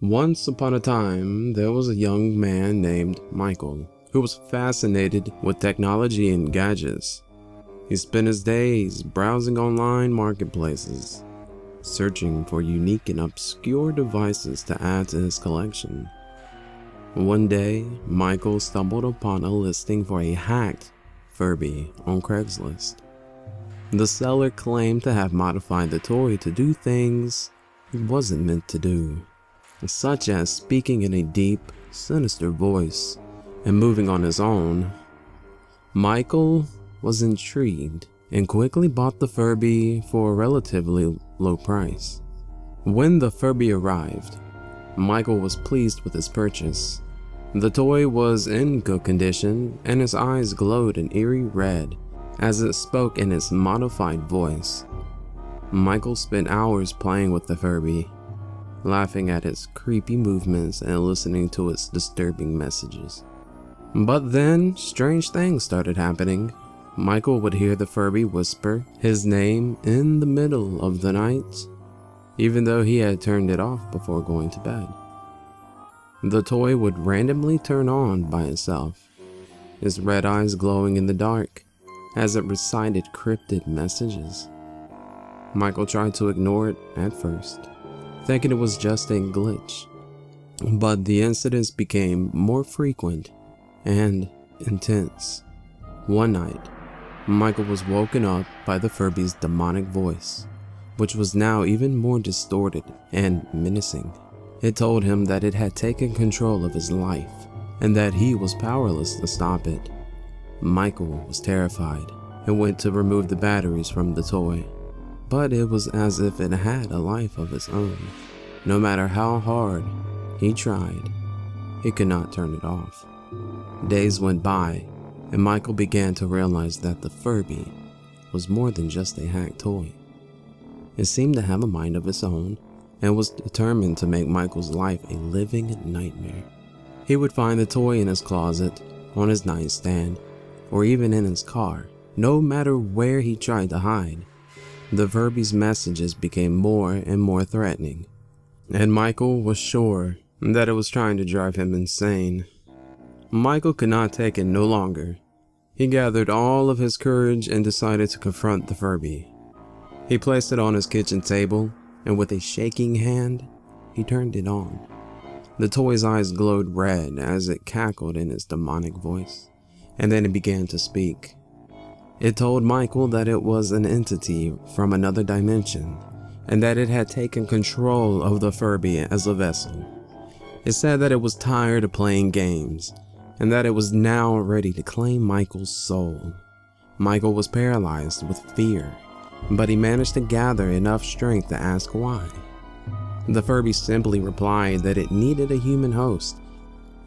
Once upon a time, there was a young man named Michael who was fascinated with technology and gadgets. He spent his days browsing online marketplaces, searching for unique and obscure devices to add to his collection. One day, Michael stumbled upon a listing for a hacked Furby on Craigslist. The seller claimed to have modified the toy to do things it wasn't meant to do, such as speaking in a deep, sinister voice and moving on his own. Michael was intrigued and quickly bought the Furby for a relatively low price. When the Furby arrived, Michael was pleased with his purchase. The toy was in good condition and his eyes glowed an eerie red as it spoke in its modified voice. Michael spent hours playing with the Furby, laughing at its creepy movements and listening to its disturbing messages. But then, strange things started happening. Michael would hear the Furby whisper his name in the middle of the night, even though he had turned it off before going to bed. The toy would randomly turn on by itself, its red eyes glowing in the dark as it recited cryptic messages. Michael tried to ignore it at first, thinking it was just a glitch, but the incidents became more frequent and intense. One night, Michael was woken up by the Furby's demonic voice, which was now even more distorted and menacing. It told him that it had taken control of his life and that he was powerless to stop it. Michael was terrified and went to remove the batteries from the toy, but it was as if it had a life of its own. No matter how hard he tried, he could not turn it off. Days went by, and Michael began to realize that the Furby was more than just a hacked toy. It seemed to have a mind of its own and was determined to make Michael's life a living nightmare. He would find the toy in his closet, on his nightstand, or even in his car. No matter where he tried to hide, the Furby's messages became more and more threatening, and Michael was sure that it was trying to drive him insane. Michael could not take it no longer. He gathered all of his courage and decided to confront the Furby. He placed it on his kitchen table, and with a shaking hand, he turned it on. The toy's eyes glowed red as it cackled in its demonic voice, and then it began to speak. It told Michael that it was an entity from another dimension, and that it had taken control of the Furby as a vessel. It said that it was tired of playing games, and that it was now ready to claim Michael's soul. Michael was paralyzed with fear, but he managed to gather enough strength to ask why. The Furby simply replied that it needed a human host,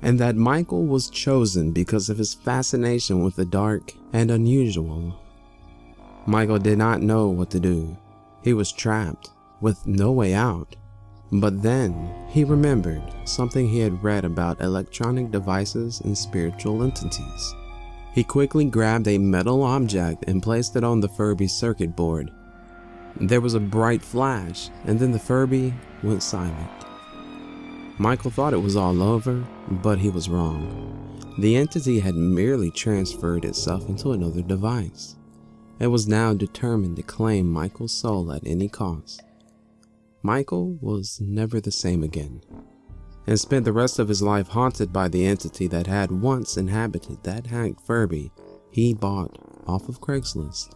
and that Michael was chosen because of his fascination with the dark and unusual. Michael did not know what to do. He was trapped, with no way out. But then, he remembered something he had read about electronic devices and spiritual entities. He quickly grabbed a metal object and placed it on the Furby's circuit board. There was a bright flash, and then the Furby went silent. Michael thought it was all over, but he was wrong. The entity had merely transferred itself into another device. It was now determined to claim Michael's soul at any cost. Michael was never the same again, and spent the rest of his life haunted by the entity that had once inhabited that hacked Furby he bought off of Craigslist.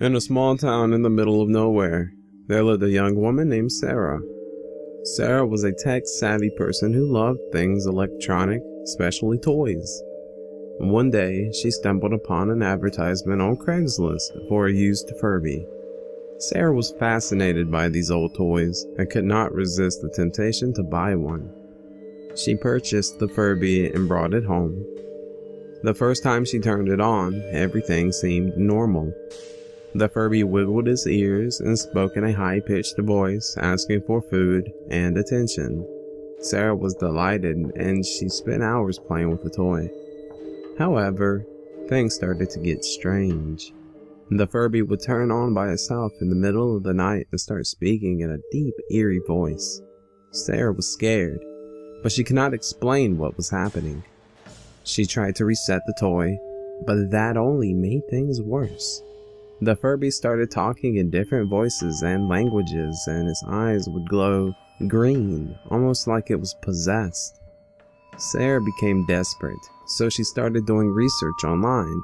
In a small town in the middle of nowhere, there lived a young woman named Sarah. Sarah was a tech-savvy person who loved things electronic, especially toys. One day, she stumbled upon an advertisement on Craigslist for a used Furby. Sarah was fascinated by these old toys and could not resist the temptation to buy one. She purchased the Furby and brought it home. The first time she turned it on, everything seemed normal. The Furby wiggled its ears and spoke in a high-pitched voice, asking for food and attention. Sarah was delighted, and she spent hours playing with the toy. However, things started to get strange. The Furby would turn on by itself in the middle of the night and start speaking in a deep, eerie voice. Sarah was scared, but she could not explain what was happening. She tried to reset the toy, but that only made things worse. The Furby started talking in different voices and languages, and its eyes would glow green, almost like it was possessed. Sarah became desperate, so she started doing research online.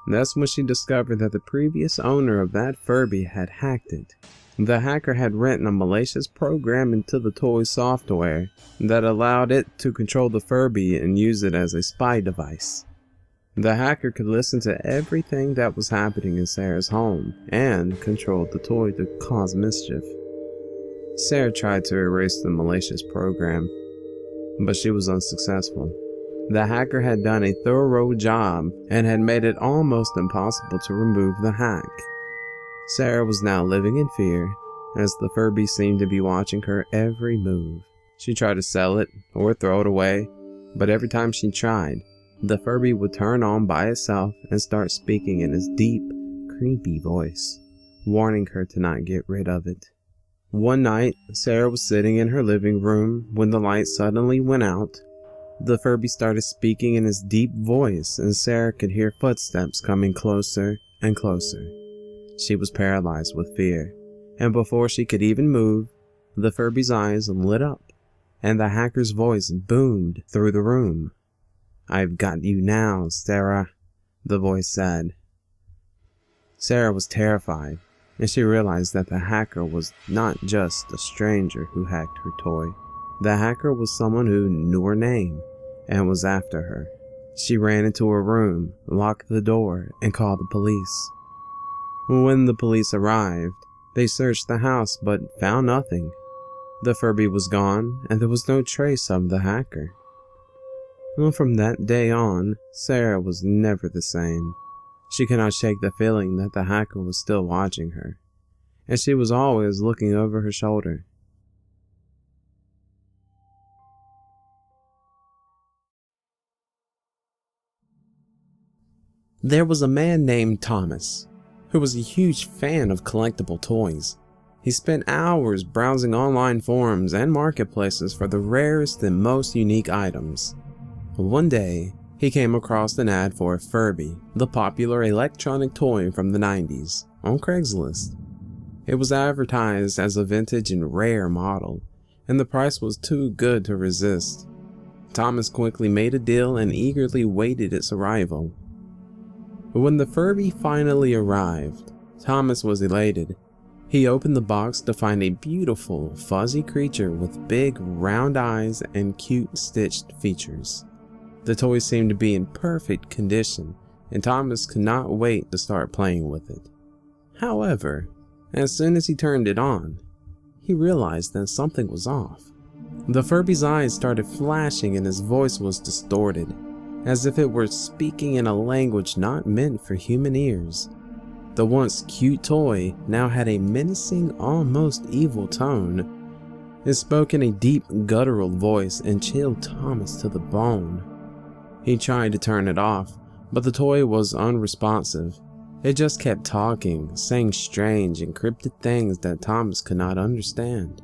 That's when she discovered that the previous owner of that Furby had hacked it. The hacker had written a malicious program into the toy's software that allowed it to control the Furby and use it as a spy device. The hacker could listen to everything that was happening in Sarah's home and controlled the toy to cause mischief. Sarah tried to erase the malicious program, but she was unsuccessful. The hacker had done a thorough job and had made it almost impossible to remove the hack. Sarah was now living in fear, as the Furby seemed to be watching her every move. She tried to sell it or throw it away, but every time she tried, the Furby would turn on by itself and start speaking in its deep, creepy voice, warning her to not get rid of it. One night, Sarah was sitting in her living room when the light suddenly went out. The Furby started speaking in its deep voice, and Sarah could hear footsteps coming closer and closer. She was paralyzed with fear, and before she could even move, the Furby's eyes lit up, and the hacker's voice boomed through the room. "I've got you now, Sarah," the voice said. Sarah was terrified, and she realized that the hacker was not just a stranger who hacked her toy. The hacker was someone who knew her name and was after her. She ran into her room, locked the door, and called the police. When the police arrived, they searched the house but found nothing. The Furby was gone, and there was no trace of the hacker. Well, from that day on, Sarah was never the same. She could not shake the feeling that the hacker was still watching her, and she was always looking over her shoulder. There was a man named Thomas, who was a huge fan of collectible toys. He spent hours browsing online forums and marketplaces for the rarest and most unique items. One day, he came across an ad for a Furby, the popular electronic toy from the 90s, on Craigslist. It was advertised as a vintage and rare model, and the price was too good to resist. Thomas quickly made a deal and eagerly waited its arrival. When the Furby finally arrived, Thomas was elated. He opened the box to find a beautiful, fuzzy creature with big, round eyes and cute stitched features. The toy seemed to be in perfect condition, and Thomas could not wait to start playing with it. However, as soon as he turned it on, he realized that something was off. The Furby's eyes started flashing and his voice was distorted, as if it were speaking in a language not meant for human ears. The once cute toy now had a menacing, almost evil tone. It spoke in a deep, guttural voice and chilled Thomas to the bone. He tried to turn it off, but the toy was unresponsive. It just kept talking, saying strange, encrypted things that Thomas could not understand.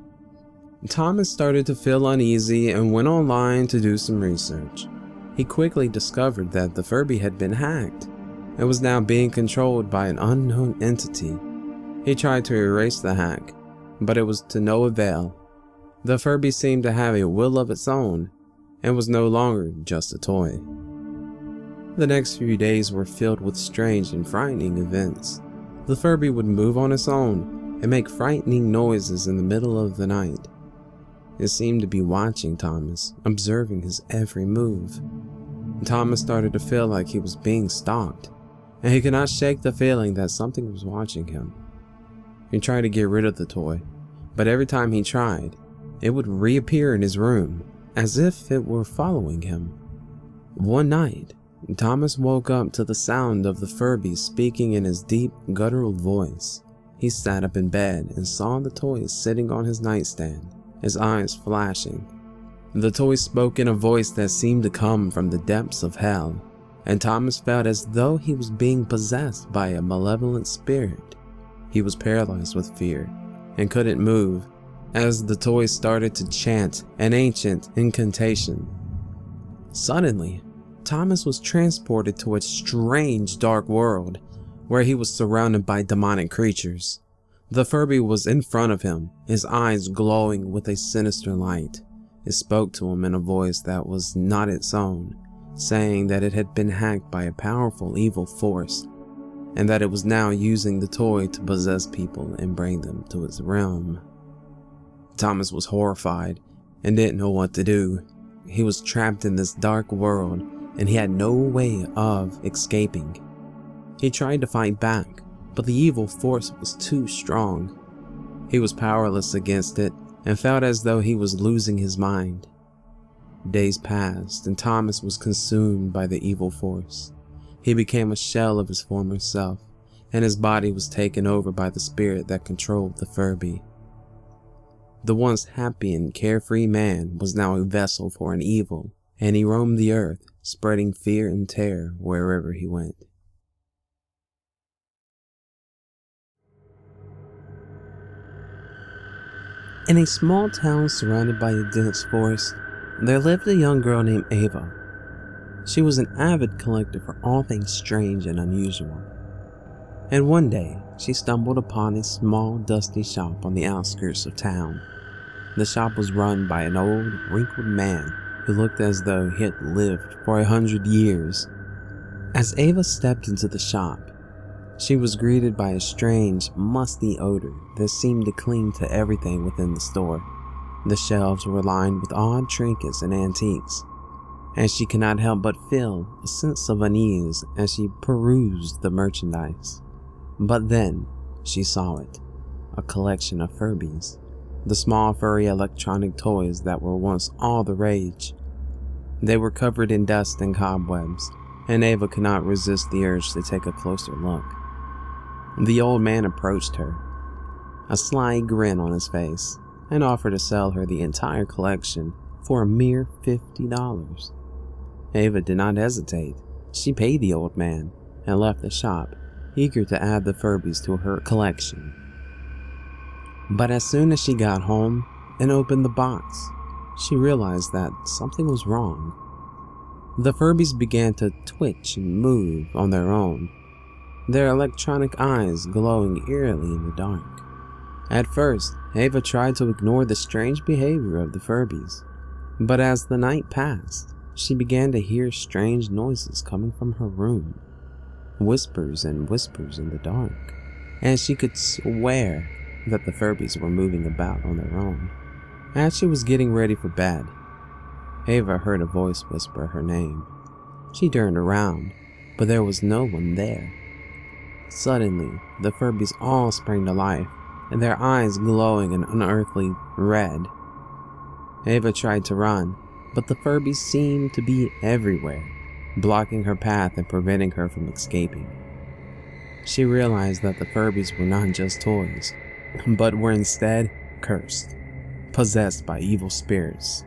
Thomas started to feel uneasy and went online to do some research. He quickly discovered that the Furby had been hacked and was now being controlled by an unknown entity. He tried to erase the hack, but it was to no avail. The Furby seemed to have a will of its own and was no longer just a toy. The next few days were filled with strange and frightening events. The Furby would move on its own and make frightening noises in the middle of the night. It seemed to be watching Thomas, observing his every move. Thomas started to feel like he was being stalked, and he could not shake the feeling that something was watching him. He tried to get rid of the toy, but every time he tried, it would reappear in his room, as if it were following him. One night, Thomas woke up to the sound of the Furby speaking in his deep, guttural voice. He sat up in bed and saw the toy sitting on his nightstand, his eyes flashing. The toy spoke in a voice that seemed to come from the depths of hell, and Thomas felt as though he was being possessed by a malevolent spirit. He was paralyzed with fear and couldn't move as the toys started to chant an ancient incantation. Suddenly, Thomas was transported to a strange dark world where he was surrounded by demonic creatures. The Furby was in front of him, his eyes glowing with a sinister light. It spoke to him in a voice that was not its own, saying that it had been hacked by a powerful evil force, and that it was now using the toy to possess people and bring them to its realm. Thomas was horrified and didn't know what to do. He was trapped in this dark world and he had no way of escaping. He tried to fight back, but the evil force was too strong. He was powerless against it and felt as though he was losing his mind. Days passed and Thomas was consumed by the evil force. He became a shell of his former self, and his body was taken over by the spirit that controlled the Furby. The once happy and carefree man was now a vessel for an evil, and he roamed the earth, spreading fear and terror wherever he went. In a small town surrounded by a dense forest, there lived a young girl named Ava. She was an avid collector for all things strange and unusual. And one day, she stumbled upon a small, dusty shop on the outskirts of town. The shop was run by an old, wrinkled man who looked as though he had lived for 100 years. As Ava stepped into the shop, she was greeted by a strange, musty odor that seemed to cling to everything within the store. The shelves were lined with odd trinkets and antiques, and she could not help but feel a sense of unease as she perused the merchandise. But then, she saw it, a collection of Furbies, the small furry electronic toys that were once all the rage. They were covered in dust and cobwebs, and Ava could not resist the urge to take a closer look. The old man approached her, a sly grin on his face, and offered to sell her the entire collection for a mere $50. Ava did not hesitate. She paid the old man and left the shop, eager to add the Furbies to her collection. But as soon as she got home and opened the box, she realized that something was wrong. The Furbies began to twitch and move on their own, their electronic eyes glowing eerily in the dark. At first, Ava tried to ignore the strange behavior of the Furbies, but as the night passed, she began to hear strange noises coming from her room, whispers and whispers in the dark, and she could swear that the Furbies were moving about on their own. As she was getting ready for bed, Ava heard a voice whisper her name. She turned around, but there was no one there. Suddenly, the Furbies all sprang to life, and their eyes glowing an unearthly red. Ava tried to run, but the Furbies seemed to be everywhere, blocking her path and preventing her from escaping. She realized that the Furbies were not just toys, but were instead cursed, possessed by evil spirits.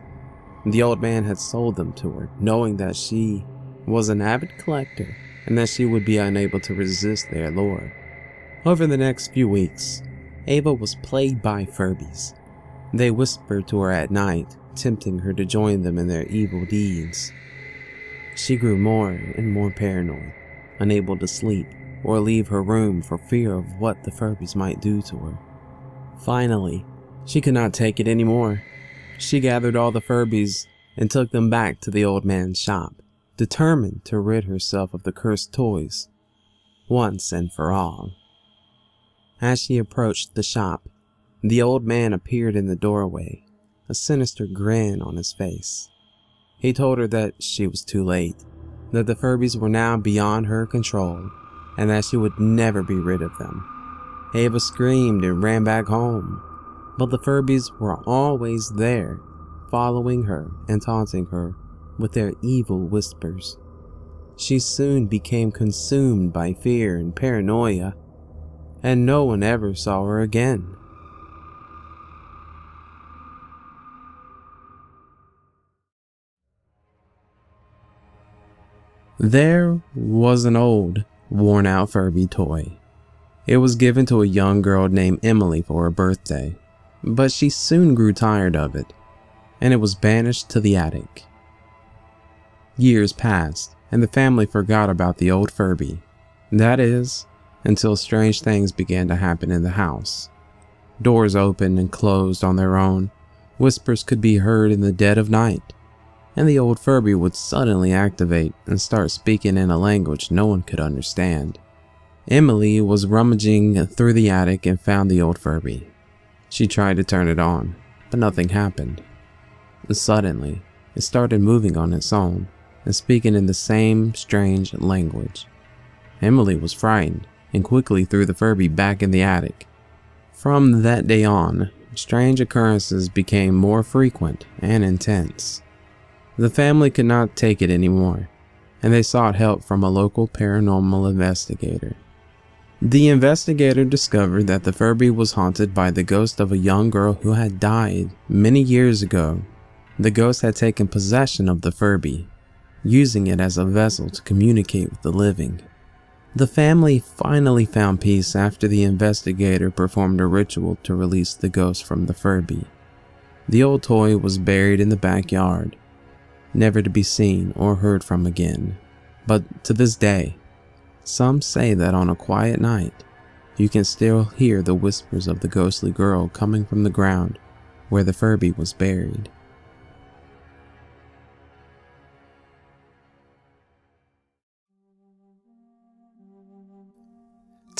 The old man had sold them to her, knowing that she was an avid collector and that she would be unable to resist their lure. Over the next few weeks, Ava was plagued by Furbies. They whispered to her at night, tempting her to join them in their evil deeds. She grew more and more paranoid, unable to sleep or leave her room for fear of what the Furbies might do to her. Finally, she could not take it anymore. She gathered all the Furbies and took them back to the old man's shop, determined to rid herself of the cursed toys once and for all. As she approached the shop, the old man appeared in the doorway, a sinister grin on his face. He told her that she was too late, that the Furbies were now beyond her control, and that she would never be rid of them. Ava screamed and ran back home, but the Furbies were always there, following her and taunting her with their evil whispers. She soon became consumed by fear and paranoia, and no one ever saw her again. There was an old, worn-out Furby toy. It was given to a young girl named Emily for her birthday, but she soon grew tired of it, and it was banished to the attic. Years passed, and the family forgot about the old Furby. That is, until strange things began to happen in the house. Doors opened and closed on their own, whispers could be heard in the dead of night, and the old Furby would suddenly activate and start speaking in a language no one could understand. Emily was rummaging through the attic and found the old Furby. She tried to turn it on, but nothing happened. And suddenly, it started moving on its own and speaking in the same strange language. Emily was frightened and quickly threw the Furby back in the attic. From that day on, strange occurrences became more frequent and intense. The family could not take it anymore, and they sought help from a local paranormal investigator. The investigator discovered that the Furby was haunted by the ghost of a young girl who had died many years ago. The ghost had taken possession of the Furby, using it as a vessel to communicate with the living. The family finally found peace after the investigator performed a ritual to release the ghost from the Furby. The old toy was buried in the backyard, never to be seen or heard from again. But to this day, some say that on a quiet night, you can still hear the whispers of the ghostly girl coming from the ground where the Furby was buried.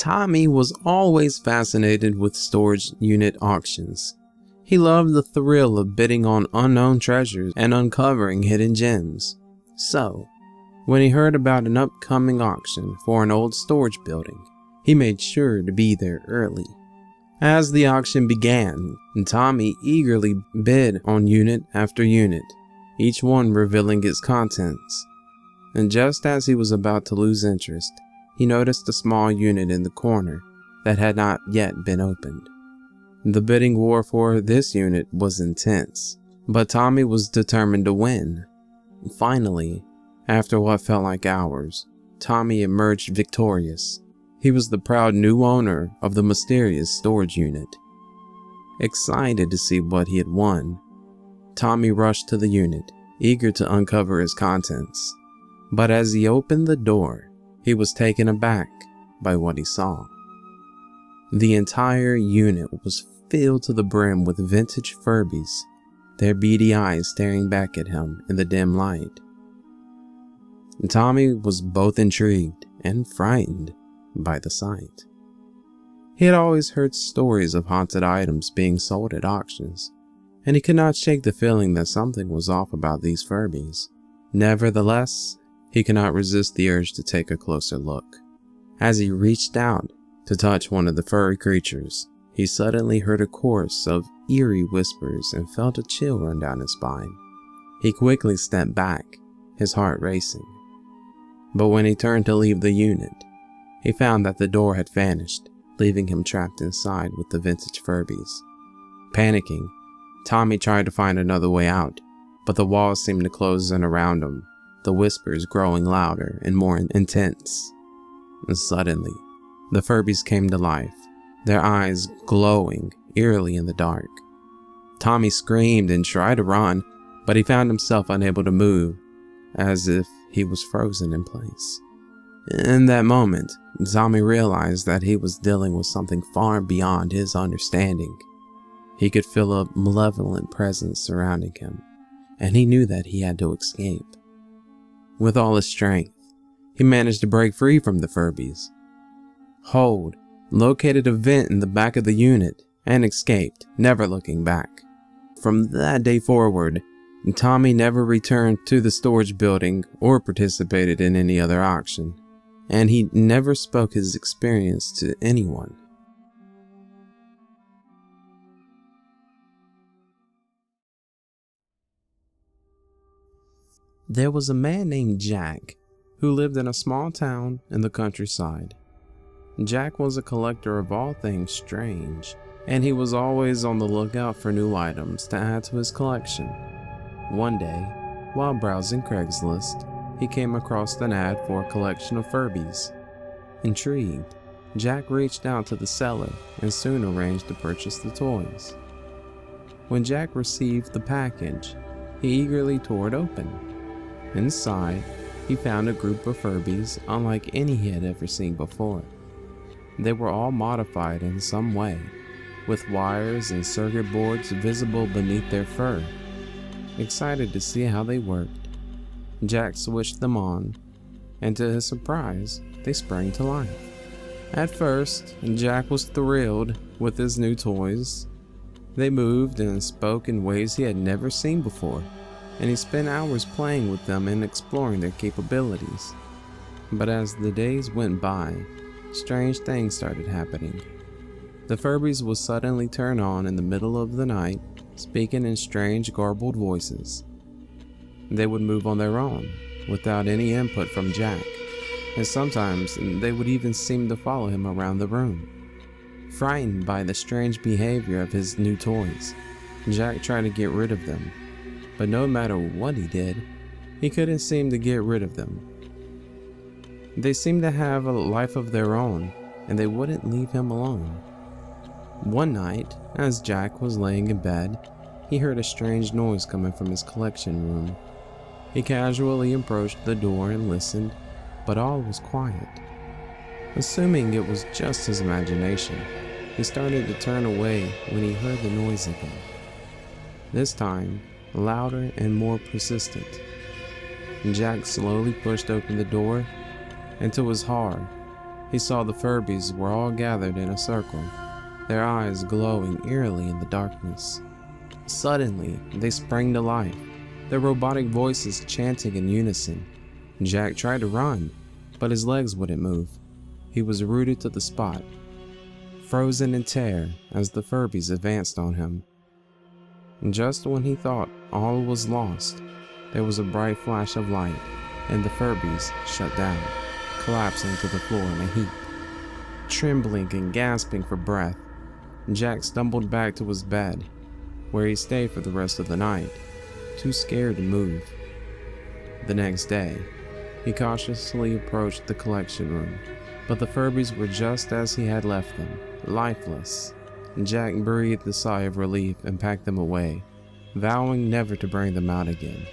Tommy was always fascinated with storage unit auctions. He loved the thrill of bidding on unknown treasures and uncovering hidden gems. So, when he heard about an upcoming auction for an old storage building, he made sure to be there early. As the auction began, Tommy eagerly bid on unit after unit, each one revealing its contents. And just as he was about to lose interest, he noticed a small unit in the corner that had not yet been opened. The bidding war for this unit was intense, but Tommy was determined to win. Finally, after what felt like hours, Tommy emerged victorious. He was the proud new owner of the mysterious storage unit. Excited to see what he had won, Tommy rushed to the unit, eager to uncover its contents. But as he opened the door, he was taken aback by what he saw. The entire unit was filled to the brim with vintage Furbies, their beady eyes staring back at him in the dim light. Tommy was both intrigued and frightened by the sight. He had always heard stories of haunted items being sold at auctions, and he could not shake the feeling that something was off about these Furbies. Nevertheless, he could not resist the urge to take a closer look. As he reached out to touch one of the furry creatures, he suddenly heard a chorus of eerie whispers and felt a chill run down his spine. He quickly stepped back, his heart racing. But when he turned to leave the unit, he found that the door had vanished, leaving him trapped inside with the vintage Furbies. Panicking, Tommy tried to find another way out, but the walls seemed to close in around him, the whispers growing louder and more intense. And suddenly, the Furbies came to life, their eyes glowing eerily in the dark. Tommy screamed and tried to run, but he found himself unable to move, as if he was frozen in place. In that moment, Tommy realized that he was dealing with something far beyond his understanding. He could feel a malevolent presence surrounding him, and he knew that he had to escape. With all his strength, he managed to break free from the Furbies. Hold located a vent in the back of the unit and escaped, never looking back. From that day forward, Tommy never returned to the storage building or participated in any other auction, and he never spoke his experience to anyone. There was a man named Jack who lived in a small town in the countryside. Jack was a collector of all things strange, and he was always on the lookout for new items to add to his collection. One day, while browsing Craigslist, he came across an ad for a collection of Furbies. Intrigued, Jack reached out to the seller and soon arranged to purchase the toys. When Jack received the package, he eagerly tore it open. Inside, he found a group of Furbies unlike any he had ever seen before. They were all modified in some way, with wires and circuit boards visible beneath their fur. Excited to see how they worked, Jack switched them on, and to his surprise, they sprang to life. At first, Jack was thrilled with his new toys. They moved and spoke in ways he had never seen before, and he spent hours playing with them and exploring their capabilities. But as the days went by, strange things started happening. The Furbies would suddenly turn on in the middle of the night, speaking in strange, garbled voices. They would move on their own, without any input from Jack, and sometimes they would even seem to follow him around the room. Frightened by the strange behavior of his new toys, Jack tried to get rid of them, but no matter what he did, he couldn't seem to get rid of them. They seemed to have a life of their own, and they wouldn't leave him alone. One night, as Jack was laying in bed, he heard a strange noise coming from his collection room. He casually approached the door and listened, but all was quiet. Assuming it was just his imagination, he started to turn away when he heard the noise again. This time, louder and more persistent. Jack slowly pushed open the door, and to his horror, he saw the Furbies were all gathered in a circle, their eyes glowing eerily in the darkness. Suddenly, they sprang to life, their robotic voices chanting in unison. Jack tried to run, but his legs wouldn't move. He was rooted to the spot, frozen in terror as the Furbies advanced on him. Just when he thought all was lost, there was a bright flash of light, and the Furbies shut down, collapsing to the floor in a heap. Trembling and gasping for breath, Jack stumbled back to his bed, where he stayed for the rest of the night, too scared to move. The next day, he cautiously approached the collection room, but the Furbies were just as he had left them, lifeless. Jack breathed a sigh of relief and packed them away, vowing never to bring them out again.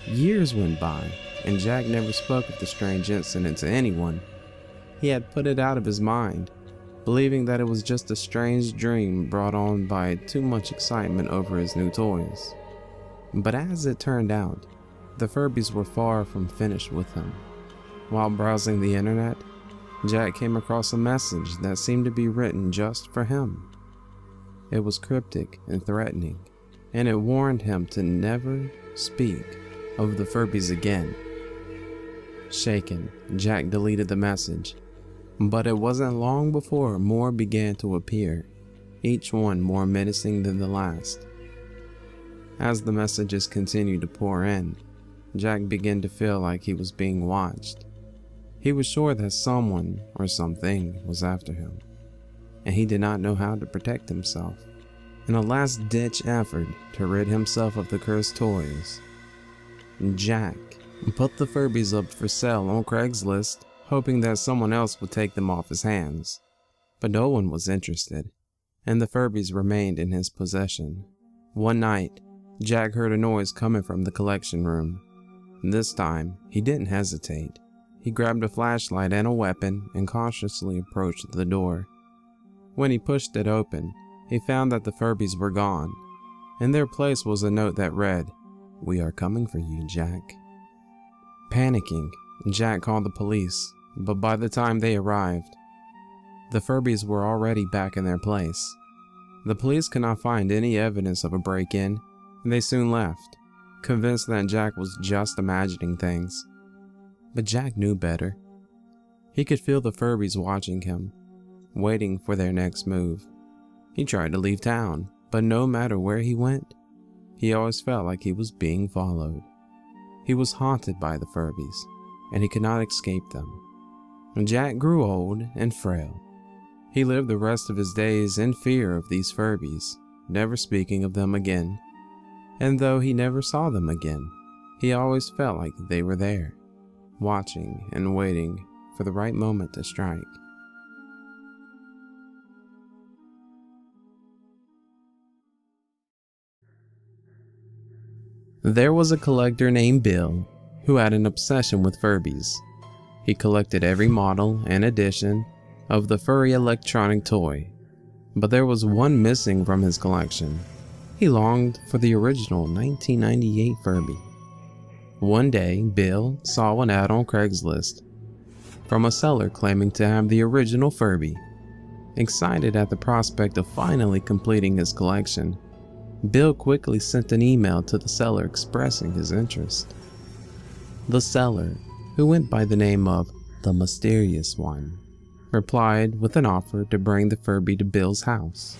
Years went by, and Jack never spoke of the strange incident to anyone. He had put it out of his mind, believing that it was just a strange dream brought on by too much excitement over his new toys. But as it turned out, the Furbies were far from finished with him. While browsing the internet, Jack came across a message that seemed to be written just for him. It was cryptic and threatening, and it warned him to never speak of the Furbies again. Shaken, Jack deleted the message, but it wasn't long before more began to appear, each one more menacing than the last. As the messages continued to pour in, Jack began to feel like he was being watched. He was sure that someone or something was after him, and he did not know how to protect himself. In a last-ditch effort to rid himself of the cursed toys, Jack put the Furbies up for sale on Craigslist, hoping that someone else would take them off his hands. But no one was interested, and the Furbies remained in his possession. One night, Jack heard a noise coming from the collection room. This time, he didn't hesitate. He grabbed a flashlight and a weapon and cautiously approached the door. When he pushed it open, he found that the Furbies were gone. In their place was a note that read, "We are coming for you, Jack." Panicking, Jack called the police, but by the time they arrived, the Furbies were already back in their place. The police could not find any evidence of a break-in, and they soon left, convinced that Jack was just imagining things. But Jack knew better. He could feel the Furbies watching him, waiting for their next move. He tried to leave town, but no matter where he went, he always felt like he was being followed. He was haunted by the Furbies, and he could not escape them. Jack grew old and frail. He lived the rest of his days in fear of these Furbies, never speaking of them again. And though he never saw them again, he always felt like they were there, watching and waiting for the right moment to strike. There was a collector named Bill who had an obsession with Furbies. He collected every model and edition of the furry electronic toy, but there was one missing from his collection. He longed for the original 1998 Furby. One day, Bill saw an ad on Craigslist from a seller claiming to have the original Furby. Excited at the prospect of finally completing his collection, Bill quickly sent an email to the seller expressing his interest. The seller, who went by the name of the Mysterious One, replied with an offer to bring the Furby to Bill's house.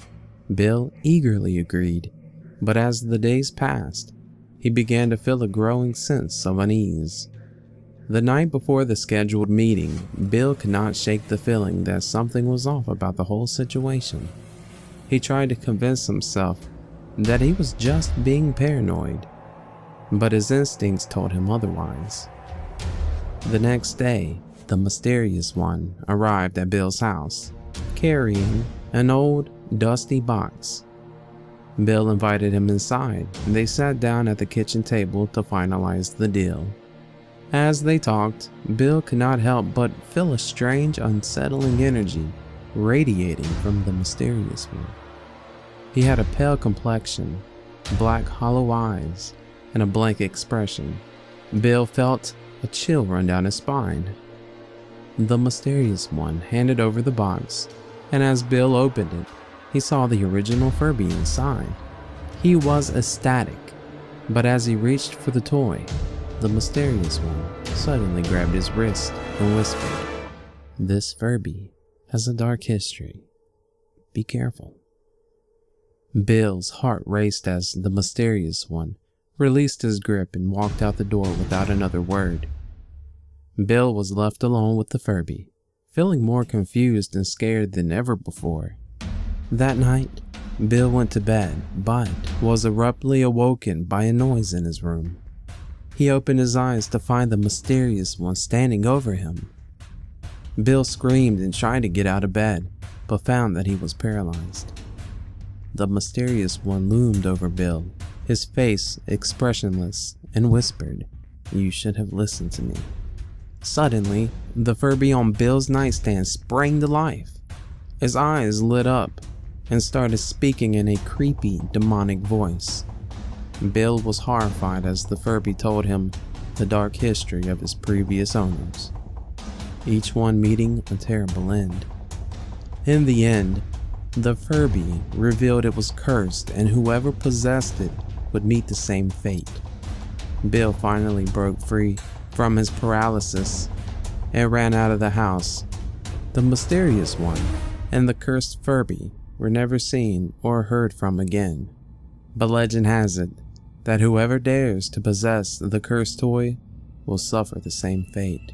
Bill eagerly agreed, but as the days passed, he began to feel a growing sense of unease. The night before the scheduled meeting, Bill could not shake the feeling that something was off about the whole situation. He tried to convince himself that he was just being paranoid, but his instincts told him otherwise. The next day, the Mysterious One arrived at Bill's house, carrying an old, dusty box. Bill invited him inside, and they sat down at the kitchen table to finalize the deal. As they talked, Bill could not help but feel a strange, unsettling energy radiating from the Mysterious One. He had a pale complexion, black hollow eyes, and a blank expression. Bill felt a chill run down his spine. The Mysterious One handed over the box, and as Bill opened it, he saw the original Furby inside. He was ecstatic, but as he reached for the toy, the Mysterious One suddenly grabbed his wrist and whispered, "This Furby has a dark history. Be careful." Bill's heart raced as the Mysterious One released his grip and walked out the door without another word. Bill was left alone with the Furby, feeling more confused and scared than ever before. That night, Bill went to bed, but was abruptly awoken by a noise in his room. He opened his eyes to find the Mysterious One standing over him. Bill screamed and tried to get out of bed, but found that he was paralyzed. The Mysterious One loomed over Bill, his face expressionless, and whispered, "You should have listened to me." Suddenly, the Furby on Bill's nightstand sprang to life. His eyes lit up and started speaking in a creepy, demonic voice. Bill was horrified as the Furby told him the dark history of his previous owners, each one meeting a terrible end. In the end, the Furby revealed it was cursed and whoever possessed it would meet the same fate. Bill finally broke free from his paralysis and ran out of the house. The Mysterious One and the cursed Furby were never seen or heard from again. But legend has it that whoever dares to possess the cursed toy will suffer the same fate.